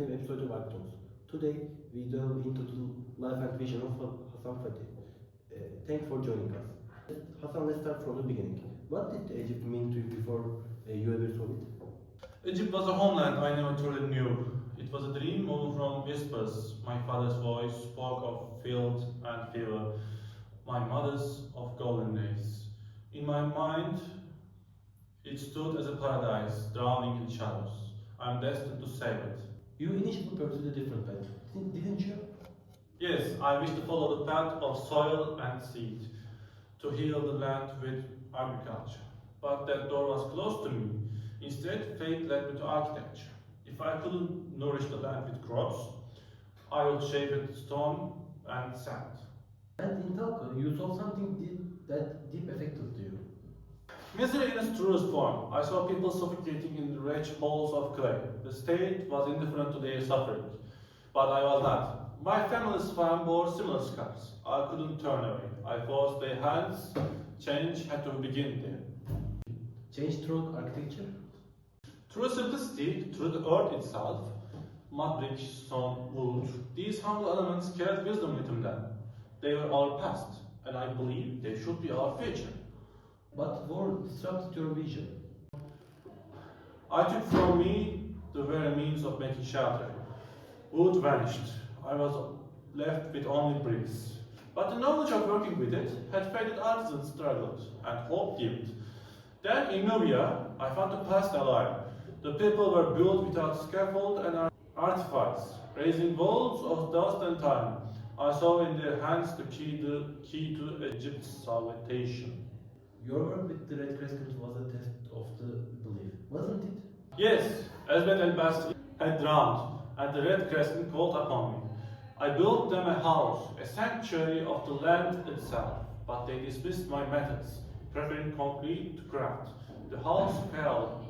new episode of Art Talks. Today, we delve into the life and vision of Hassan Fatih. Thanks for joining us. Hassan, let's start from the beginning. What did Egypt mean to you before you ever saw it? Egypt was a homeland I never truly knew. It was a dream moved from whispers. My father's voice spoke of field and fever, my mother's of golden days. In my mind, it stood as a paradise, drowning in shadows. I am destined to save it. You initially pursued a different path, didn't you? Yes, I wish to follow the path of soil and seed, to heal the land with agriculture. But that door was closed to me. Instead, fate led me to architecture. If I couldn't nourish the land with crops, I would shape it with stone and sand. And in Talca, you saw something that deep affected you. Misery in its truest form. I saw people suffocating in the wretched halls of clay. The state was indifferent to their suffering, but I was not. My family's farm bore similar scars. I couldn't turn away. I forced their hands. Change had to begin there. Change through architecture? Through simplicity, through the earth itself, mud, brick, stone, wood, these humble elements carried wisdom within them. They were our past, and I believe they should be our future. But war disrupted your vision. I took from me the very means of making shelter. Wood vanished. I was left with only bricks. But the knowledge of working with it had faded. Artisans struggled, and hope dimmed. Then in Nubia, I found the past alive. The people were built without scaffold and artifice, raising walls of dust and time. I saw in their hands the key to Egypt's salvation. Your work with the Red Crescent was a test of the belief, wasn't it? Yes, Elsbeth El Bastri had drowned, and the Red Crescent called upon me. I built them a house, a sanctuary of the land itself, but they dismissed my methods, preferring concrete to craft. The house fell,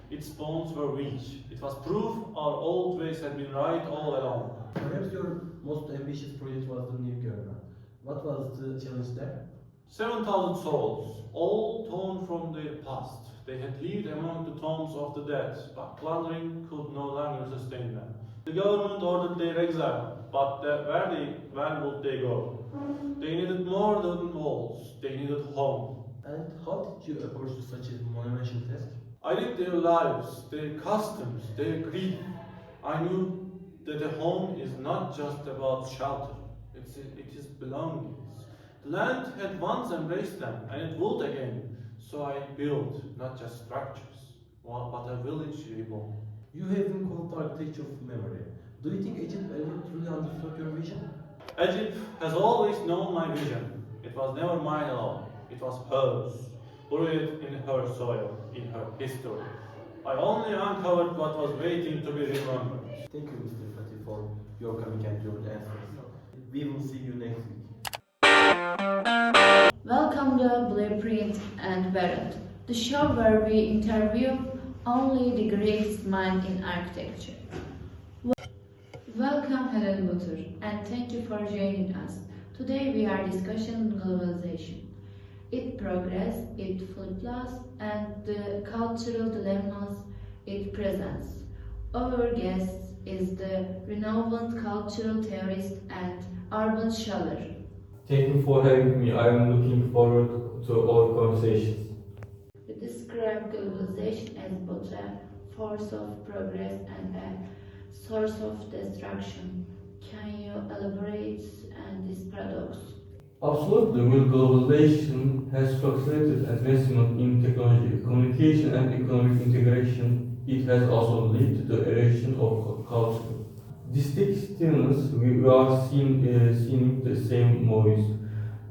its bones were weak. It was proof our old ways had been right all along. Perhaps your most ambitious project was the new government. What was the challenge there? 7,000 souls, all torn from their past. They had lived among the tombs of the dead, but plundering could no longer sustain them. The government ordered their exile, but where would they go? They needed more than walls, they needed home. And how did you approach such a monumental task? I lived their lives, their customs, their grief. I knew that a home is not just about shelter, it is belongings. The land had once embraced them, and it would again. So I built not just structures, but a village reborn. You have been called architecture of memory. Do you think Egypt ever truly understood your vision? Egypt has always known my vision. It was never mine alone. It was hers, buried in her soil, in her history. I only uncovered what was waiting to be remembered. Thank you, Mr. Fatih, for your coming and your answers. We will see you next week. Welcome to Blueprint and Barrett, the show where we interview only the greatest mind in architecture. Welcome Helen Butur, and thank you for joining us. Today we are discussing globalization, its progress, its flaws, and the cultural dilemmas it presents. Our guest is the renowned cultural theorist and urban scholar. Thank you for having me. I am looking forward to our conversations. We describe globalization as both a force of progress and a source of destruction. Can you elaborate on this paradox? Absolutely, well, globalization has facilitated advancement in technology, communication, and economic integration. It has also led to the erosion of culture. Distinct stillness, we are seeing the same movies.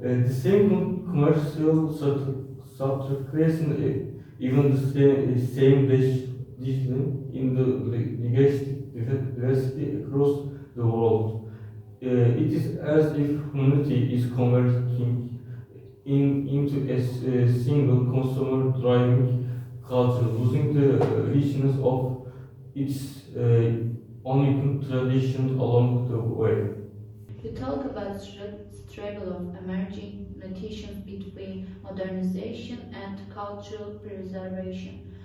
The same commercial subtraction, even the same discipline in the linguistic diversity across the world. It is as if humanity is converging into a single consumer-driving culture, losing the richness of its unequal tradition along the way. You talk about struggle of emerging notions between modernization and cultural preservation.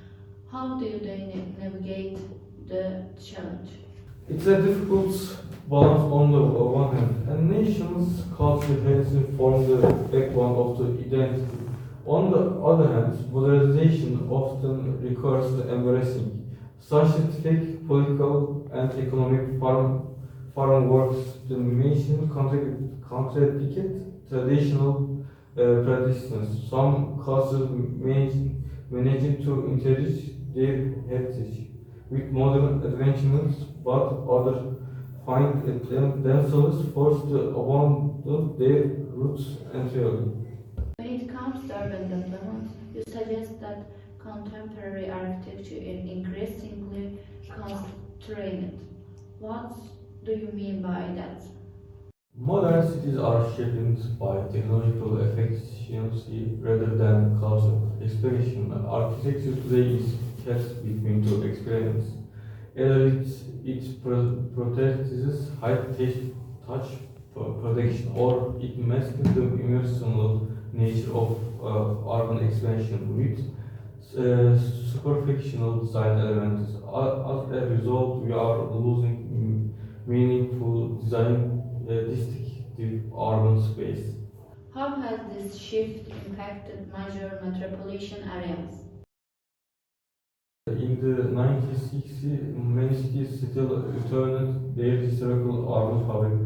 How do they navigate the challenge? It's a difficult balance on the one hand. A nation's culture has formed the backbone of the identity. On the other hand, modernization often requires the embracing scientific, political, and economic foreign works. The nation contradict traditional practices. Some cultures manage to introduce their heritage with modern advancements, but others find themselves forced to abandon their roots entirely. When it comes to urban development, you suggest that contemporary architecture is increasingly constrained. What do you mean by that? Modern cities are shaped by technological efficiency rather than cultural expression. Architecture today is cast between two experiences. Either it protects touch protection, or it masks the immersive nature of urban expansion with superficial design elements. As a result, we are losing meaningful design distinctive urban space. How has this shift impacted major metropolitan areas? In the 1960s, many cities still returned their historical urban fabric.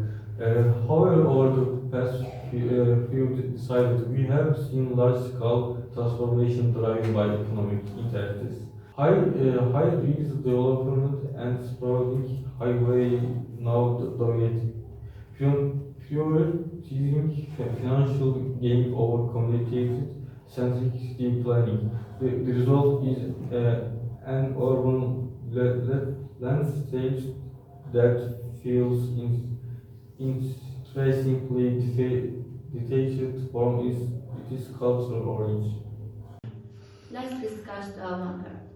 However, over the past few decades, we have seen large-scale transformation driven by economic interests. High-rise development and sprawling highway now dominate. Fewer seizing financial gain over community-centric city planning. The result is an urban landscape that feels interestingly detached from its cultural origin. Let's discuss the avant-garde.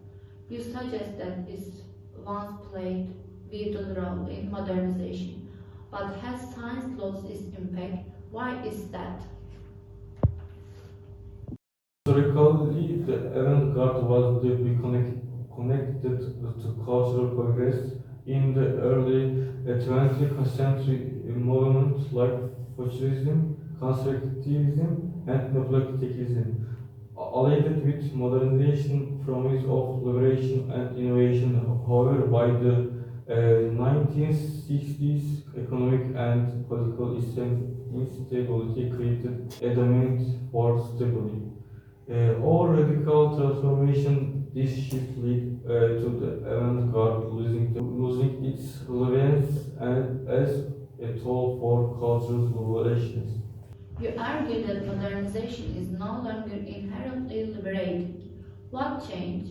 You suggest that it once played vital role in modernization, but has science lost its impact? Why is that? Historically, the avant-garde was deeply connected to cultural progress. In the early 20th century, movements like Futurism, Constructivism, and Neoplasticism allied with modernization, promise of liberation and innovation. However, by the 1960s, economic and political instability created a demand for stability. Or radical transformation, this shift led to the avant-garde losing its relevance and as a tool for cultural relations. You argue that modernization is no longer inherently liberating. What changed?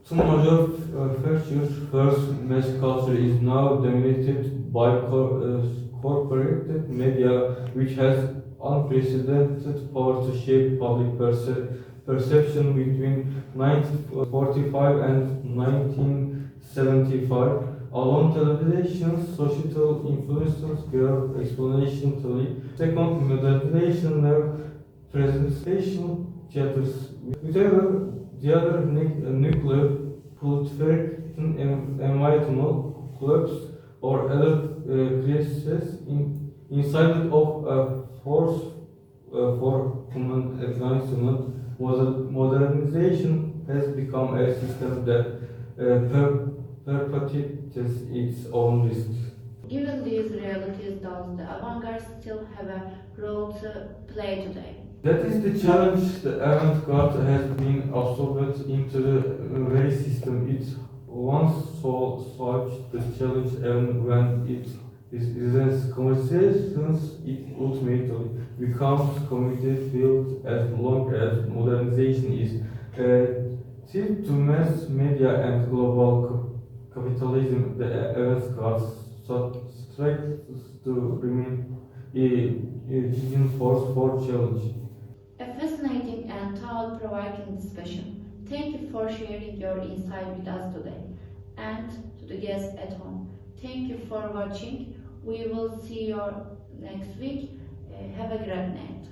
Two major features. First, mass culture is now dominated by corporate media, which has unprecedented power to shape public perception between 1945 and 1975. Alone television's societal influences grow exponentially. Second, modernization now presentation theaters. Whatever the other nuclear, proliferate environmental clubs or other crises inside of a force for human advancement. Modernization has become a system that perpetuates its own risks. Given these realities, does the avant-garde still have a role to play today? That is the challenge. The avant-garde has been absorbed into the very system. It once solved the challenge, and when it presents conversations, it ultimately becomes community field. As long as modernization is tied to mass media and global capitalism, the avant-garde strives to remain a leading force for challenge. A fascinating and thought-provoking discussion. Thank you for sharing your insight with us today. And to the guests at home, thank you for watching. We will see you next week. Have a great night.